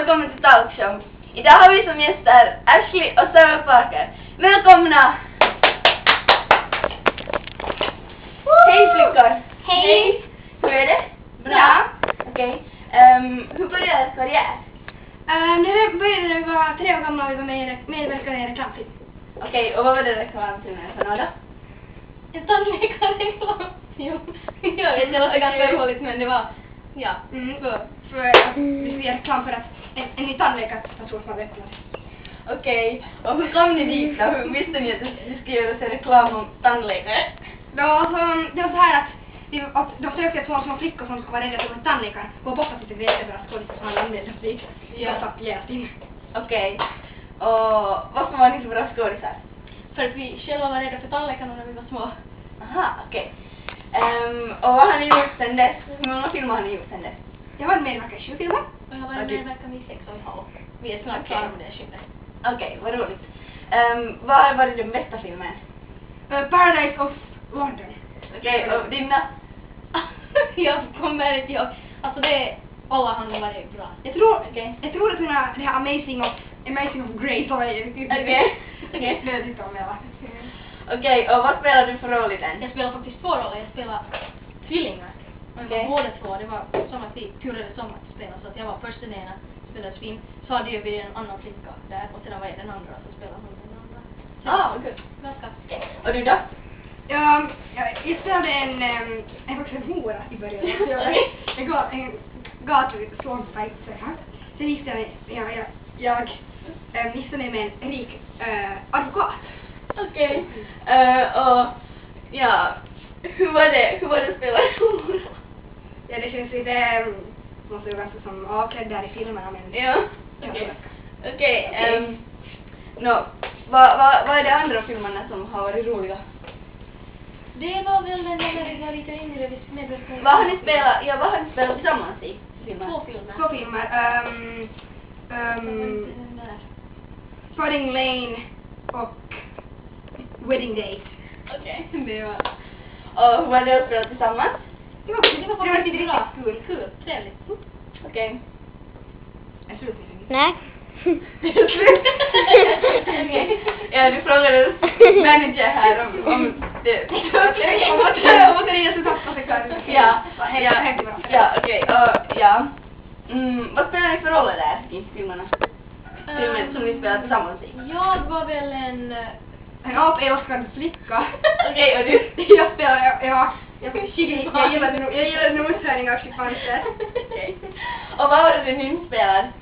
välkommen till Talkshow. Idag har vi som gäster Ashley och Sarah Parker. Välkomna! Hej flickor! Hej! Hur är det? Bra. Okej. Hur började er karriär? Det började när vi var 3 år gamla och vi var medverkade i en reklamfilm. Okej, och vad var det reklamfilmen för några? En tandläkarreklam. Jo, jag vet, det låter ganska roligt men det var, ja, för att vi skulle göra reklam för att en ny tandläkarstation som hade öppnat. Okej, och hur kom ni dit då? Hur visste ni att det skulle göras en reklam om tandläkare? Det var så här att de sökte 2 små flickor som skulle vara rädda för tandläkaren och borta sitt jättebra skådespelare som hade anmält oss dit. Jag satt jävligt in. Okej, och varför var ni så bra skådisar? För att vi själva var rädda för tandläkarna när vi var små. Aha, okej. Och vad har ni gjort sen dess? Hur många filmer har ni gjort sen dess? Jag har medverkat i 7 filmer. Och jag har varit medverkan i 6,5. Vi är snart klara med det skyddet. Okej, vad roligt. Vad har varit den bästa filmen? Paradise of London. Okej, och dina? Jag kommer inte ihåg. Alltså det, alla har nog varit bra. Jag tror Okej. att det här Amazing of Grace var ju Okej. nödigt om jag. Okej, och vad spelar du för roll i den? Jag spelar faktiskt 2 roller. Jag spelar tvillingar. Okej. Båda 2, det var som att vi turades om att spela. Så att jag var först den ena, spelade svin. Så hade vi en annan flicka där och sedan var jag den andra och så spelade hon den andra. Vad kul. Ganska. Och du då? Jag spelade en vuxen hora i början. Jag gav en slagfight så här. Sen gifte jag gifte mig med en rik advokat. Okej. Och ja, hur var det att spela hora? Ja, det känns lite, måste ju ganska som avklädd där i filmerna men... Ja, okej. Vad är de andra filmerna som har varit roliga? Det var väl den där vi var lite yngre, vi medverkade. Vad har ni spelat tillsammans i filmer? 2 filmer. 2 filmer. Den där. Spotting Lane och Wedding Date. Okej, det var... Och hur var det att spela tillsammans? Det var riktigt bra. Kul, trevligt. Okej. Jag slutar inte. Nej. Okej. Ja, du frågade manager här om det. Om att det är så tappat sig själv. Okej. Vad spelar ni för roller där i filmerna? Filmen som ni spelar tillsammans i? Jag var väl En apälskande flicka. Okej, och du? Jag spelar, jag gillar noshörningar och schimpanser. Okej. Och vad var det du inspelar?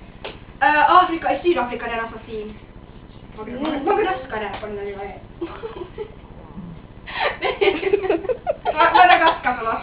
Afrika, i Sydafrika, den assassin. Många raskar där på den där lilla ön. Madagaskar, förlåt.